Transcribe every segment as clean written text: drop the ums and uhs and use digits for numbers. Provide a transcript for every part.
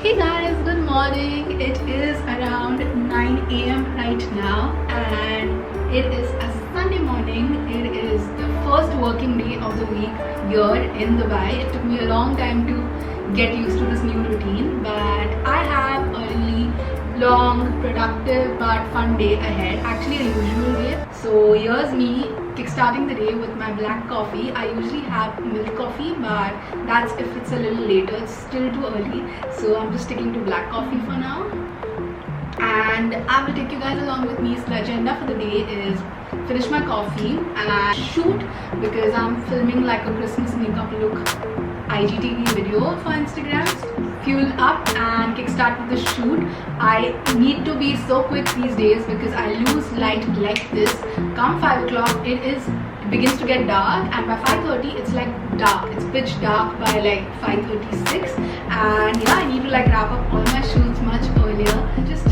Hey guys, good morning. It is around 9 a.m. right now and it is a Sunday morning. It is the first working day of the week here in Dubai. It took me a long time to get used to this new routine, but I have a really long, productive but fun day ahead. Actually a usual day. So here's me kickstarting the day with my black coffee. I usually have milk coffee, but that's if it's a little later. It's still too early, so I'm just sticking to black coffee for now. And I will take you guys along with me. So the agenda for the day is finish my coffee and shoot, because I'm filming like a Christmas makeup look IGTV video for Instagram. Fuel up and kickstart with the shoot. I need to be so quick these days because I lose light like this. Come 5 o'clock, it begins to get dark, and by 5:30 it's like dark. It's pitch dark by like 5:36, and yeah, I need to like wrap up all my shoots much earlier. Just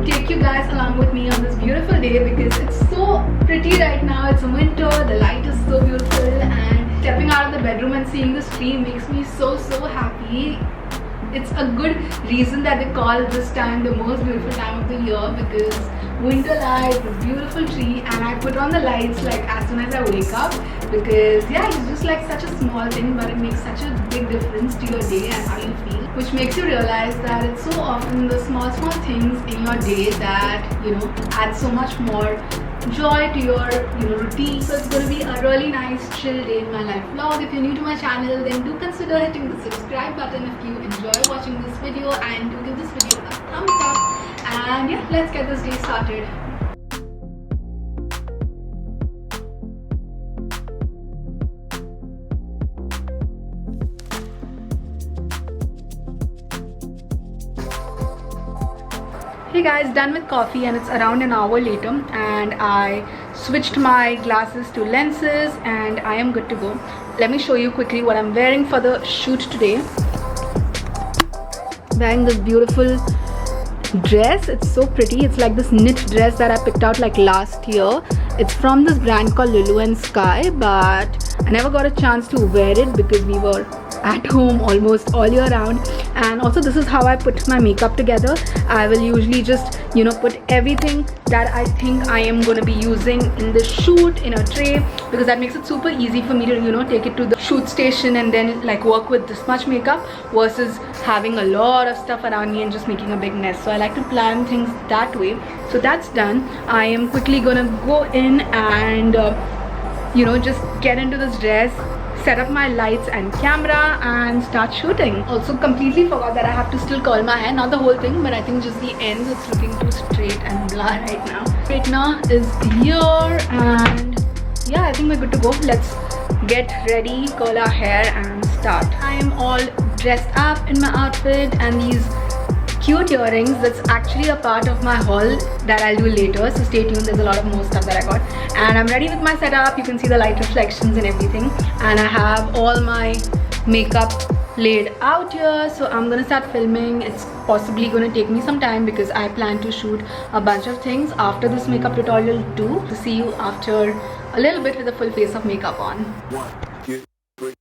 take you guys along with me on this beautiful day because it's so pretty right now. It's winter, the light is so beautiful, and stepping out of the bedroom and seeing this tree makes me so happy. It's a good reason that they call this time the most beautiful time of the year, because winter light, this beautiful tree, and I put on the lights like as soon as I wake up, because yeah, it's just like such a small thing, but it makes such a big difference to your day and how you feel, which makes you realize that it's so often the small things in your day that, you know, add so much more joy to your routine. So it's going to be a really nice chill day in my life vlog. If you're new to my channel, then do consider hitting the subscribe button if you enjoy watching this video, and do give this video a thumbs up. And yeah, let's get this day started. Hey guys, done with coffee and it's around an hour later, and I switched my glasses to lenses and I am good to go. Let me show you quickly what I'm wearing for the shoot today. Wearing this beautiful dress. It's so pretty. It's like this knit dress that I picked out like last year. It's from this brand called Lulu & Sky, but I never got a chance to wear it because we were at home almost all year round. And also this is how I put my makeup together. I will usually just, you know, put everything that I think I am going to be using in the shoot in a tray, because that makes it super easy for me to, you know, take it to the shoot station and then like work with this much makeup versus having a lot of stuff around me and just making a big mess. So I like to plan things that way. So that's done. I am quickly gonna go in and you know, just get into this dress, set up my lights and camera and start shooting. Also completely forgot that I have to still curl my hair, not the whole thing, but I think just the ends. It's looking too straight and blur right now. Straightener is here, and yeah, I think we're good to go. Let's get ready, curl our hair and start. I am all dressed up in my outfit and these cute earrings. That's actually a part of my haul that I'll do later, so stay tuned. There's a lot of more stuff that I got, and I'm ready with my setup. You can see the light reflections and everything, and I have all my makeup laid out here. So I'm gonna start filming. It's possibly gonna take me some time because I plan to shoot a bunch of things after this makeup tutorial too. To see you after a little bit with a full face of makeup on. 1, 2, 3.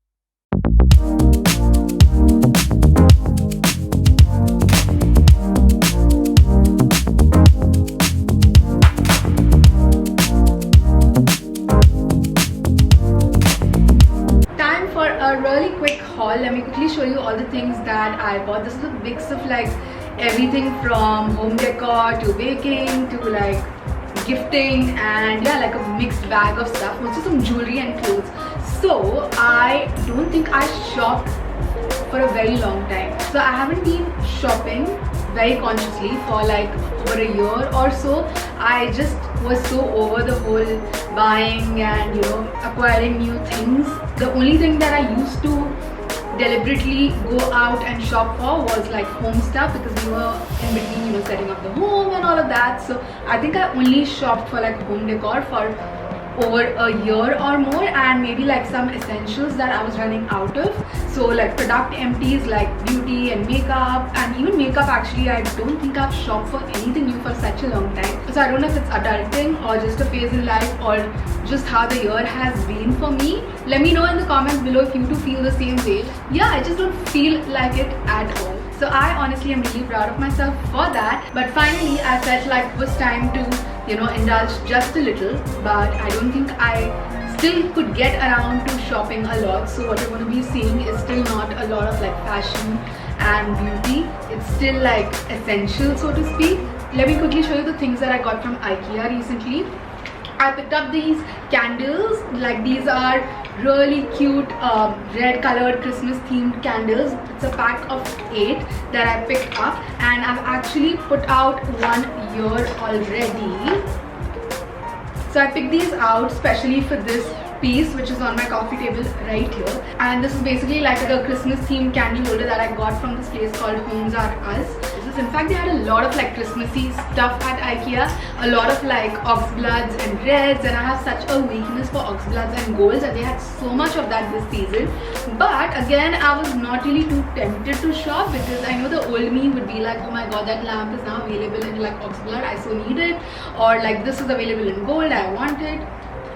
A really quick haul. Let me quickly show you all the things that I bought. This is a mix of like everything from home decor to baking to like gifting, and yeah, like a mixed bag of stuff. Also some jewelry and clothes. So I don't think I shopped for a very long time. So I haven't been shopping very consciously for like over a year or so. I just was so over the whole buying and, you know, acquiring new things. The only thing that I used to deliberately go out and shop for was like home stuff, because we were in between, you know, setting up the home and all of that. So I think I only shopped for like home decor for over a year or more, and maybe like some essentials that I was running out of. So like product empties like beauty and makeup, and even makeup actually I don't think I've shopped for anything new for such a long time. So I don't know if it's adulting or just a phase in life or just how the year has been for me. Let me know in the comments below if you too feel the same way. Yeah, I just don't feel like it at all. So I honestly am really proud of myself for that. But finally I felt like it was time to, you know, indulge just a little, but I don't think I still could get around to shopping a lot. So what you're going to be seeing is still not a lot of like fashion and beauty. It's still like essential, so to speak. Let me quickly show you the things that I got from IKEA recently. I picked up these candles. Like, these are really cute red colored Christmas themed candles. It's a pack of 8 that I picked up, and I've actually put out 1 year already. So I picked these out specially for this piece, which is on my coffee table right here. And this is basically like a Christmas themed candle holder that I got from this place called Homes Are Us. In fact, they had a lot of like Christmassy stuff at IKEA, a lot of like oxbloods and reds, and I have such a weakness for oxbloods and golds, and they had so much of that this season. But again, I was not really too tempted to shop because I know the old me would be like, oh my god, that lamp is now available in like oxblood, I so need it, or like this is available in gold, I want it.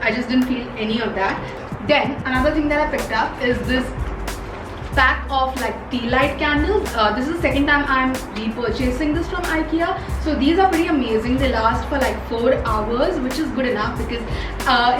I just didn't feel any of that. Then another thing that I picked up is this pack of like tea light candles. This is the second time I'm repurchasing this from IKEA. So these are pretty amazing. They last for like 4 hours, which is good enough because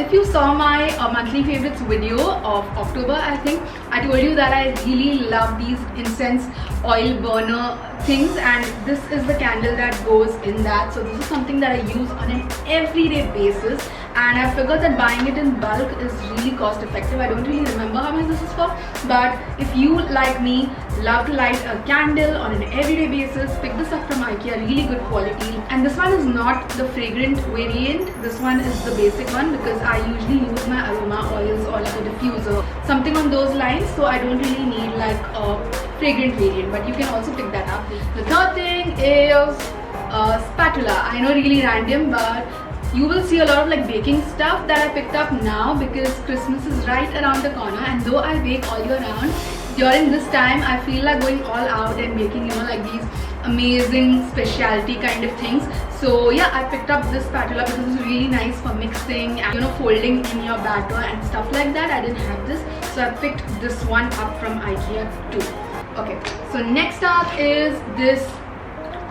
if you saw my monthly favorites video of October, I think I told you that I really love these incense oil burner things, and this is the candle that goes in that. So this is something that I use on an everyday basis, and I figured that buying it in bulk is really cost effective. I don't really remember how much this is for, but if you like me love to light a candle on an everyday basis, pick this up from IKEA, really good quality. And this one is not the fragrant variant, this one is the basic one because I usually use my aroma oils or like a diffuser, something on those lines, so I don't really need like a fragrant variant, but you can also pick that up. The third thing is a spatula. I know, really random, but you will see a lot of like baking stuff that I picked up now because Christmas is right around the corner, and though I bake all year round, during this time I feel like going all out and making, you know, like these amazing specialty kind of things. So yeah, I picked up this spatula because it's really nice for mixing and, you know, folding in your batter and stuff like that. I didn't have this, so I picked this one up from IKEA too. Okay, so next up is this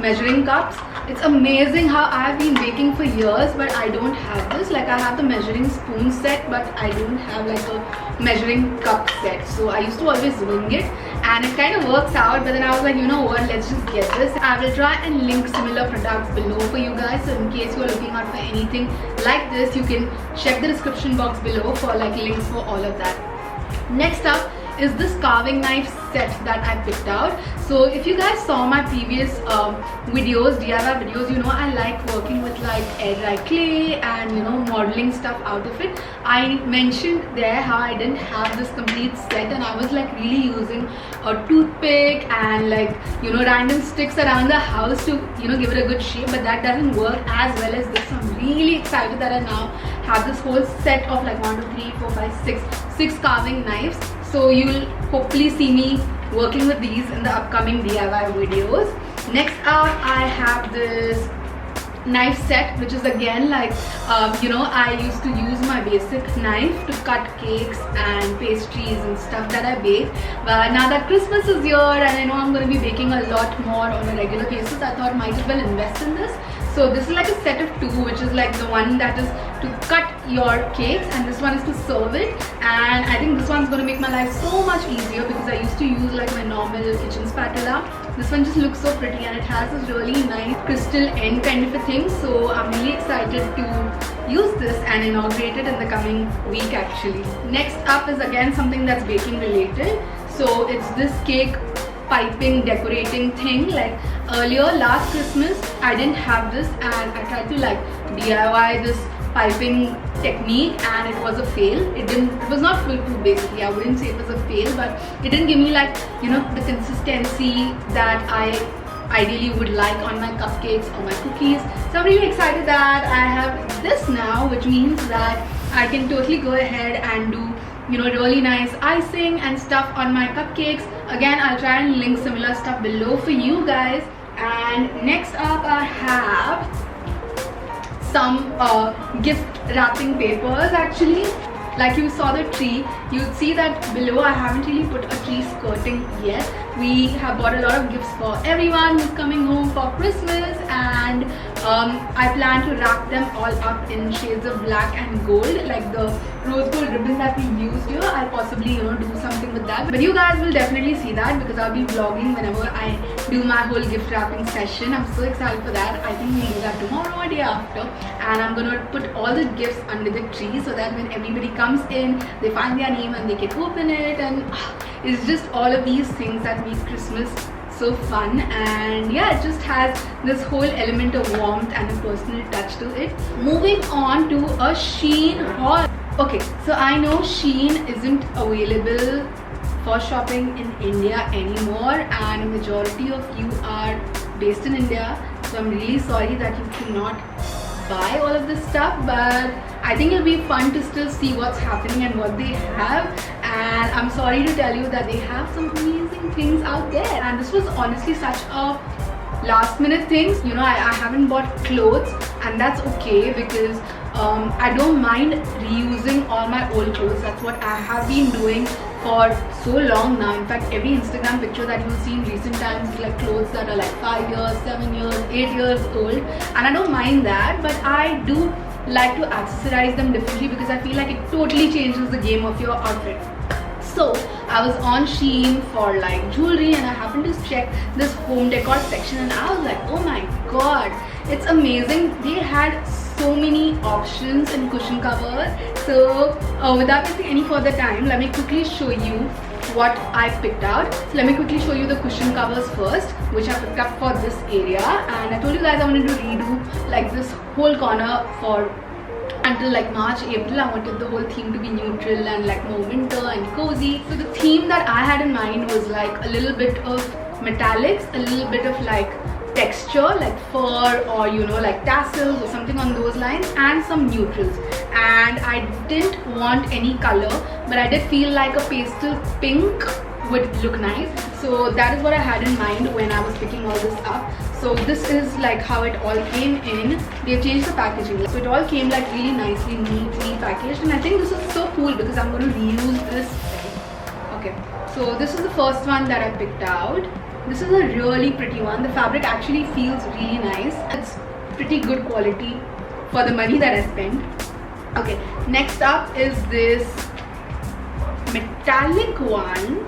measuring cups. It's amazing how I've been baking for years, but I don't have this. Like, I have the measuring spoon set, but I don't have like a measuring cup set. So I used to always wing it, and it kind of works out, but then I was like, you know what, let's just get this. I will try and link similar products below for you guys, so in case you're looking out for anything like this, you can check the description box below for like links for all of that. Next up is this carving knife set that I picked out. So if you guys saw my previous videos, DIY videos, you know I like working with like air dry clay and, you know, modeling stuff out of it. I mentioned there how I didn't have this complete set, and I was like really using a toothpick and like, you know, random sticks around the house to, you know, give it a good shape, but that doesn't work as well as this. So I'm really excited that I now have this whole set of like 1, 2, 3, 4, 5, 6 carving knives. So you'll hopefully see me working with these in the upcoming DIY videos. Next up, I have this knife set, which is again like, you know, I used to use my basic knife to cut cakes and pastries and stuff that I bake. But now that Christmas is here and I know I'm going to be baking a lot more on a regular basis, I thought might as well invest in this. So this is like a set of 2, which is like the one that is to cut your cakes, and this one is to serve it. And I think this one's going to make my life so much easier because I used to use like my normal kitchen spatula. This one just looks so pretty, and it has this really nice crystal end kind of a thing. So I'm really excited to use this and inaugurate it in the coming week actually. Next up is again something that's baking related. So it's this cake piping decorating thing. Like earlier last Christmas I didn't have this, and I tried to like DIY this piping technique, and it was a fail. It was not foolproof basically. I wouldn't say it was a fail, but it didn't give me like, you know, the consistency that I ideally would like on my cupcakes or my cookies. So I'm really excited that I have this now, which means that I can totally go ahead and do, you know, really nice icing and stuff on my cupcakes. Again, I'll try and link similar stuff below for you guys. And next up I have some gift wrapping papers actually. Like you saw the tree, you'd see that below I haven't really put a tree skirting yet. we have bought a lot of gifts for everyone who's coming home for Christmas, and I plan to wrap them all up in shades of black and gold, like the rose gold ribbon that we used here. I'll possibly do something with that, but you guys will definitely see that because I'll be vlogging whenever I do my whole gift wrapping session. I'm so excited for that. I think we'll do that tomorrow or day after, and I'm gonna put all the gifts under the tree so that when everybody comes in, they find their name and they can open it, and it's just all of these things that make Christmas so fun. And yeah, it just has this whole element of warmth and a personal touch to it. Moving on to a Shein haul. Okay, so I know Shein isn't available for shopping in India anymore, and a majority of you are based in India, so I'm really sorry that you cannot buy all of this stuff, but I think it'll be fun to still see what's happening and what they have. And I'm sorry to tell you that they have some amazing things out there, and this was honestly such a last minute things. I haven't bought clothes, and that's okay because I don't mind reusing all my old clothes. That's what I have been doing for so long now. In fact, every Instagram picture that you'll see in recent times is like clothes that are like 5 years, 7 years, 8 years old, and I don't mind that, but I do like to accessorize them differently because I feel like it totally changes the game of your outfit. So I was on Shein for like jewelry, and I happened to check this home decor section, and I was like, oh my god, it's amazing. They had so many options in cushion covers. So without wasting any further time, let me quickly show you what I picked out. So let me quickly show you the cushion covers first, which I picked up for this area. And I told you guys I wanted to redo like this whole corner for until like March, April. I wanted the whole theme to be neutral and like more winter and cozy. So the theme that I had in mind was like a little bit of metallics, a little bit of like texture like fur or like tassels or something on those lines, and some neutrals. And I didn't want any color, but I did feel like a pastel pink would look nice. So that is what I had in mind when I was picking all this up. So this is like how it all came in. They've changed the packaging, so it all came like really nicely, neatly packaged, and I think this is so cool because I'm going to reuse this. Okay, so this is the first one that I picked out. This is a really pretty one. The fabric actually feels really nice. It's pretty good quality for the money that I spent. Okay, next up is this metallic one.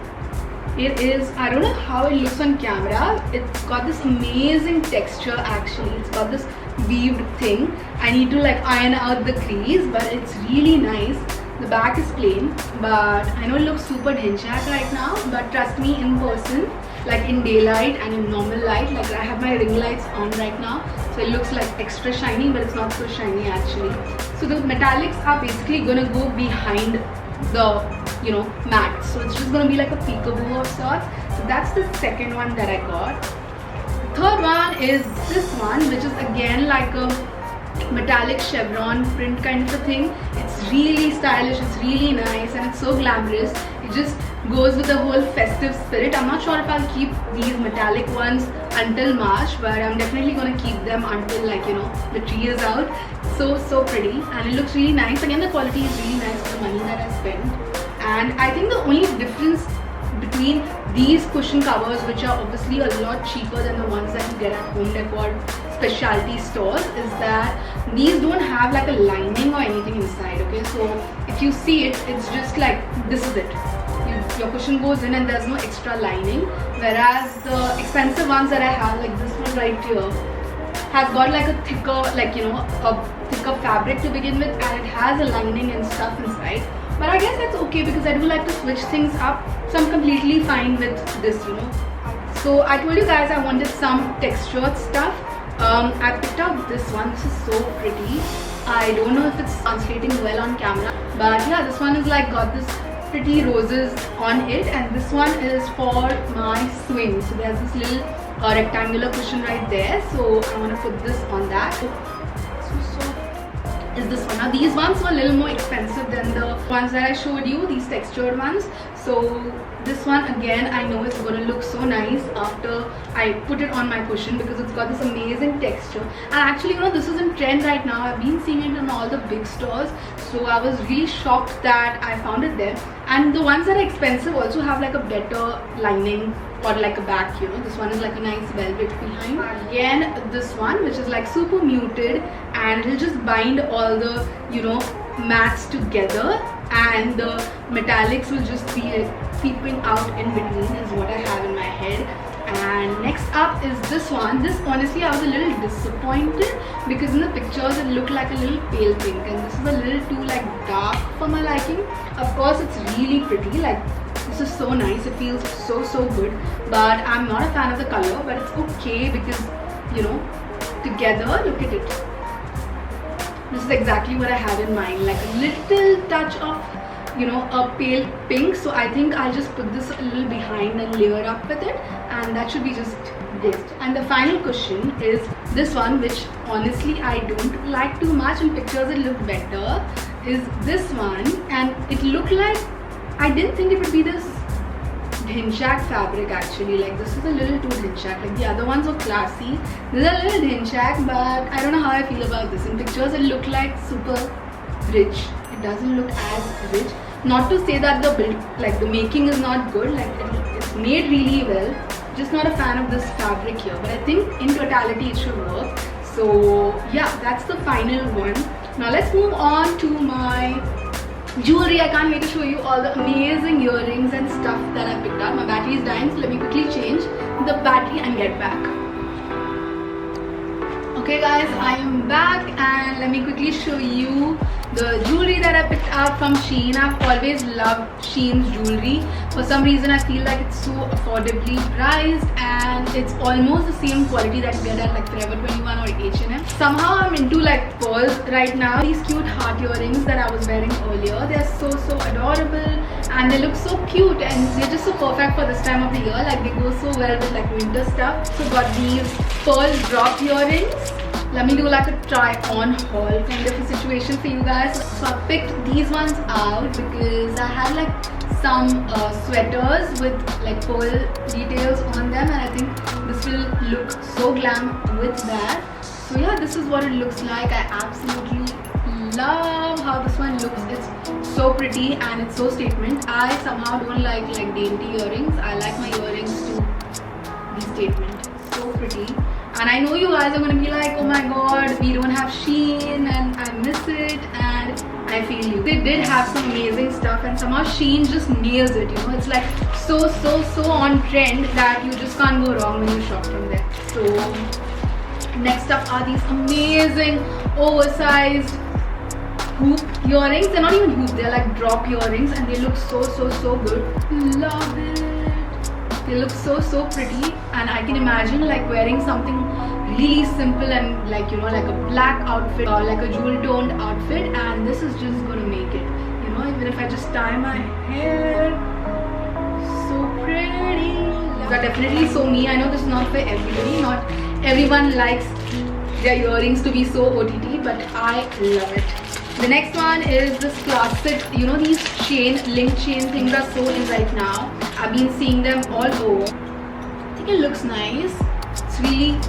It is, I don't know how it looks on camera. It's got this amazing texture actually. It's got this weaved thing. I need to like iron out the crease, but it's really nice. The back is plain, but I know it looks super dhinchak right now, but trust me, in person, like in daylight and in normal light, like I have my ring lights on right now, so it looks like extra shiny, but it's not so shiny actually. So the metallics are basically gonna go behind the mat, so it's just gonna be like a peekaboo of sorts. So that's the second one that I got. Third one is this one, which is again like a metallic chevron print kind of a thing. It's really stylish, it's really nice, and it's so glamorous. It just goes with the whole festive spirit. I'm not sure if I'll keep these metallic ones until March, but I'm definitely gonna keep them until like the tree is out. So pretty, and it looks really nice. Again, the quality is really nice for the money that I spent. And I think the only difference between these cushion covers, which are obviously a lot cheaper than the ones that you get at home decor specialty stores, is that these don't have like a lining or anything inside. Okay, so if you see it, it's just like this is it. Your cushion goes in and there's no extra lining, whereas the expensive ones that I have, like this one right here, has got like a thicker, like a thicker fabric to begin with, and it has a lining and stuff inside. But I guess that's okay because I do like to switch things up, so I'm completely fine with this. So I told you guys I wanted some textured stuff. I picked out this one. This is so pretty. I don't know if it's translating well on camera, but yeah, this one is like got this pretty roses on it, and this one is for my swing. So there's this little rectangular cushion right there, so I want to put this on that. Is this one. Now these ones were a little more expensive than the ones that I showed you, these textured ones. So this one again, I know it's going to look so nice after I put it on my cushion because it's got this amazing texture. And actually, you know, this is in trend right now. I've been seeing it in all the big stores, so I was really shocked that I found it there. And the ones that are expensive also have like a better lining or like a back, you know. This one is like a nice velvet behind. Again, this one, which is like super muted, and it'll just bind all the, you know, mattes together, and the metallics will just be like peeping out in between, is what I have in my head. And next up is this one. This, honestly, I was a little disappointed because in the pictures it looked like a little pale pink, and this is a little too like dark for my liking. Of course, it's really pretty, like this is so nice, it feels so good, but I'm not a fan of the color, but it's okay because, you know, together, look at it. This is exactly what I have in mind, like a little touch of, you know, a pale pink. So I think I'll just put this a little behind and layer up with it, and that should be just good. And the final cushion is this one, which honestly I don't like too much. In pictures it looked better, is this one, and it looked like, I didn't think it would be this dhinchak fabric actually. Like this is a little too dhinchak, like the other ones are classy, this is a little dhinchak, but I don't know how I feel about this. In pictures it looked like super rich, it doesn't look as rich. Not to say that the build, like the making is not good, like it's made really well, just not a fan of this fabric here, but I think in totality it should work. So yeah, that's the final one. Now let's move on to my jewelry. I can't wait to show you all the amazing earrings and stuff that I picked up. My battery is dying, so let me quickly change the battery and get back. Okay guys, I am back, and let me quickly show you the jewelry that I picked up from Shein. I've always loved Shein's jewelry. For some reason I feel like it's so affordably priced, and it's almost the same quality that you get at like Forever 21 or H&M. Somehow I'm into like pearls right now. These cute heart earrings that I was wearing earlier, they're so adorable, and they look so cute, and they're just so perfect for this time of the year. Like they go so well with like winter stuff. So got these pearl drop earrings. Let me do like a try on haul kind of a situation for you guys. So I picked these ones out because I had like some sweaters with like pearl details on them, and I think this will look so glam with that. So yeah, this is what it looks like. I absolutely love how this one looks. It's so pretty and it's so statement. I somehow don't like dainty earrings. I like my earrings to be statement. So pretty. And I know you guys are going to be like, oh my god, we don't have Shein and I miss it, and I feel you. They did have some amazing stuff, and somehow Shein just nails it, you know. It's like so on trend that you just can't go wrong when you shop from there. So next up are these amazing oversized hoop earrings. They're not even hoop, they're like drop earrings, and they look so good. Love it. They look so pretty, and I can imagine like wearing something really simple and like, you know, like a black outfit or like a jewel toned outfit, and this is just gonna make it, you know. Even if I just tie my hair, so pretty. These are definitely so me. I know this is not for everybody, not everyone likes their earrings to be so OTT, but I love it. The next one is this classic, you know, these link chain things are so in right now. I've been seeing them all over. I think it looks nice. It's really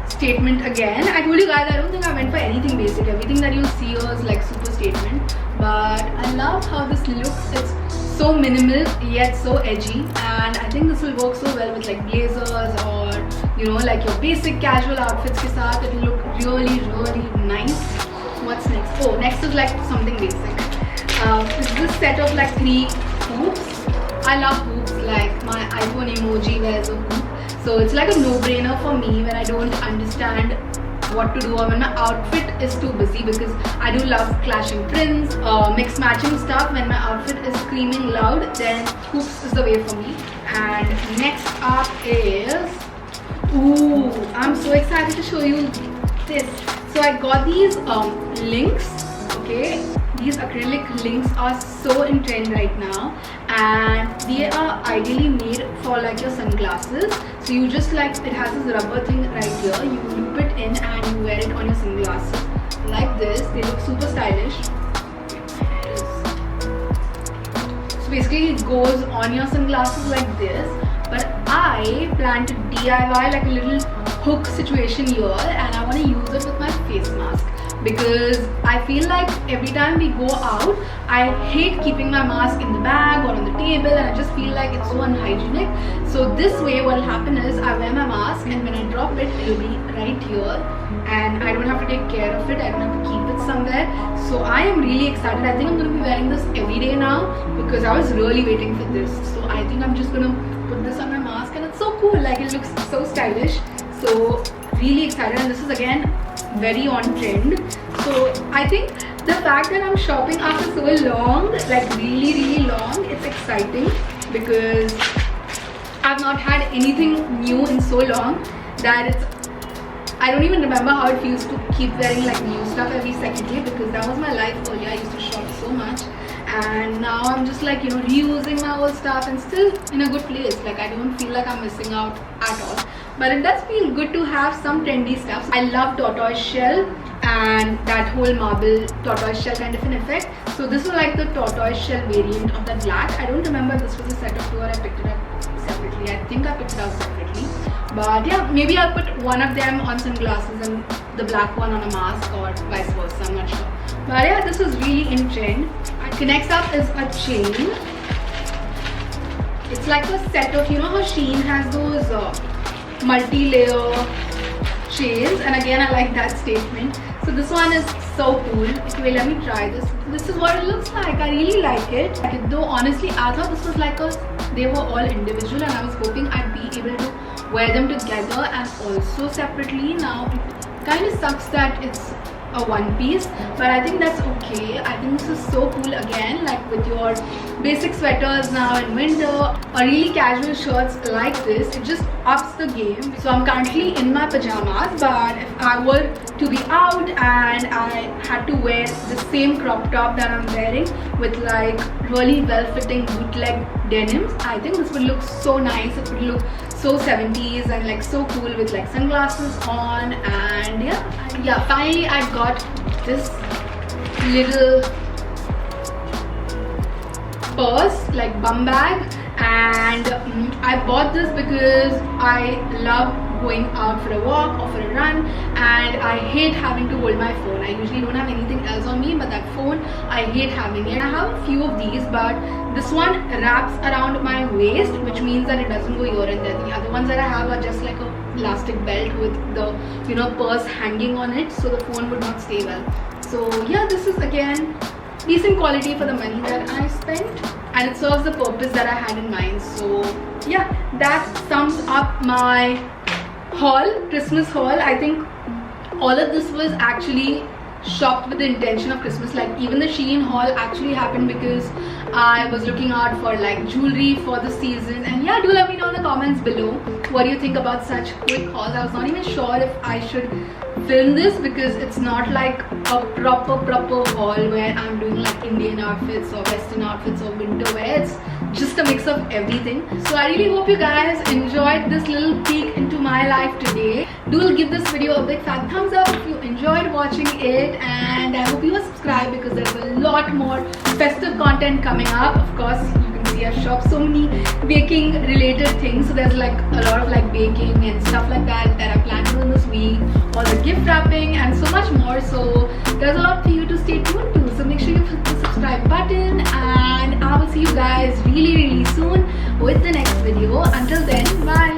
statement again. I told you guys, I don't think I went for anything basic. Everything that you'll see here is like super statement. But I love how this looks. It's so minimal yet so edgy, and I think this will work so well with like blazers or, you know, like your basic casual outfits ke saath. It will look really nice. What's next? Oh, next is like something basic. It's this set of like 3 hoops. I love hoops. Like my iPhone emoji wears a hoop. So it's like a no-brainer for me when I don't understand what to do or when my outfit is too busy, because I do love clashing prints, mixed matching stuff. When my outfit is screaming loud, then hoops is the way for me. And next up is, ooh, I'm so excited to show you this. So I got these links, okay. These acrylic links are so in trend right now, and they are ideally made for like your sunglasses. So you just like, it has this rubber thing right here, you loop it in and you wear it on your sunglasses like this. They look super stylish. So basically it goes on your sunglasses like this, but I plan to DIY like a little hook situation here, and I want to use it with my face mask, because I feel like every time we go out, I hate keeping my mask in the bag or on the table, and I just feel like it's so unhygienic. So this way what will happen is I wear my mask, and when I drop it, it'll be right here, and I don't have to take care of it, I don't have to keep it somewhere. So I am really excited. I think I'm going to be wearing this every day now, because I was really waiting for this. So I think I'm just going to put this on my mask, and it's so cool, like it looks so stylish. So really excited, and this is again very on trend. So I think the fact that I'm shopping after so long, like really long, it's exciting, because I've not had anything new in so long that I don't even remember how it feels to keep wearing like new stuff every second day, because that was my life earlier. I used to shop so much, and now I'm just like, you know, reusing my old stuff and still in a good place. Like I don't feel like I'm missing out at all, but it does feel good to have some trendy stuff. I love tortoise shell and that whole marble tortoise shell kind of an effect. So this is like the tortoise shell variant of the black. I don't remember this was a set of two, or I picked it up separately. I think I picked it out separately, but yeah, maybe I'll put one of them on sunglasses and the black one on a mask, or vice versa, I'm not sure. But yeah, this is really in trend. Okay, next up is a chain. It's like a set of, you know how Shein has those multi-layer chains, and again I like that statement. So this one is so cool. Okay, let me try this. This is what it looks like. I really like it. Though honestly, I thought this was like they were all individual, and I was hoping I'd be able to wear them together and also separately. Now it kind of sucks that it's a one piece, but I think that's okay. I think this is so cool, again, like with your basic sweaters now in winter, or really casual shirts like this. It just ups the game. So I'm currently in my pajamas, but if I were to be out and I had to wear the same crop top that I'm wearing with like really well-fitting bootleg denims, I think this would look so nice. It would look so 70s and like so cool with like sunglasses on. And yeah, finally I got this little purse, like bum bag, and I bought this because I love going out for a walk or for a run, and I hate having to hold my phone. I usually don't have anything else on me, but that phone, I hate having it. I have a few of these, but this one wraps around my waist, which means that it doesn't go here and there. The other ones that I have are just like a elastic belt with the, you know, purse hanging on it, so the phone would not stay well. So yeah, this is again decent quality for the money that I spent, and it serves the purpose that I had in mind. So yeah, that sums up my haul, Christmas haul. I think all of this was actually shopped with the intention of Christmas. Like even the Shein haul actually happened because I was looking out for like jewelry for the season. And yeah, do let me know in the comments below what do you think about such quick hauls. I was not even sure if I should film this, because it's not like a proper haul where I'm doing like Indian outfits or Western outfits or winter wear. It's just a mix of everything. So I really hope you guys enjoyed this little peek into my life today. Do give this video a big fat thumbs up if you enjoyed watching it, and I hope you will subscribe, because there's a lot more festive content coming up. Of course, you can see I shop so many baking related things, so there's like a lot of like baking and stuff like that I plan to do this week, all the gift wrapping and so much more. So there's a lot for you to stay tuned to, so make sure you hit the subscribe button, and I will see you guys really soon with the next video. Until then, bye.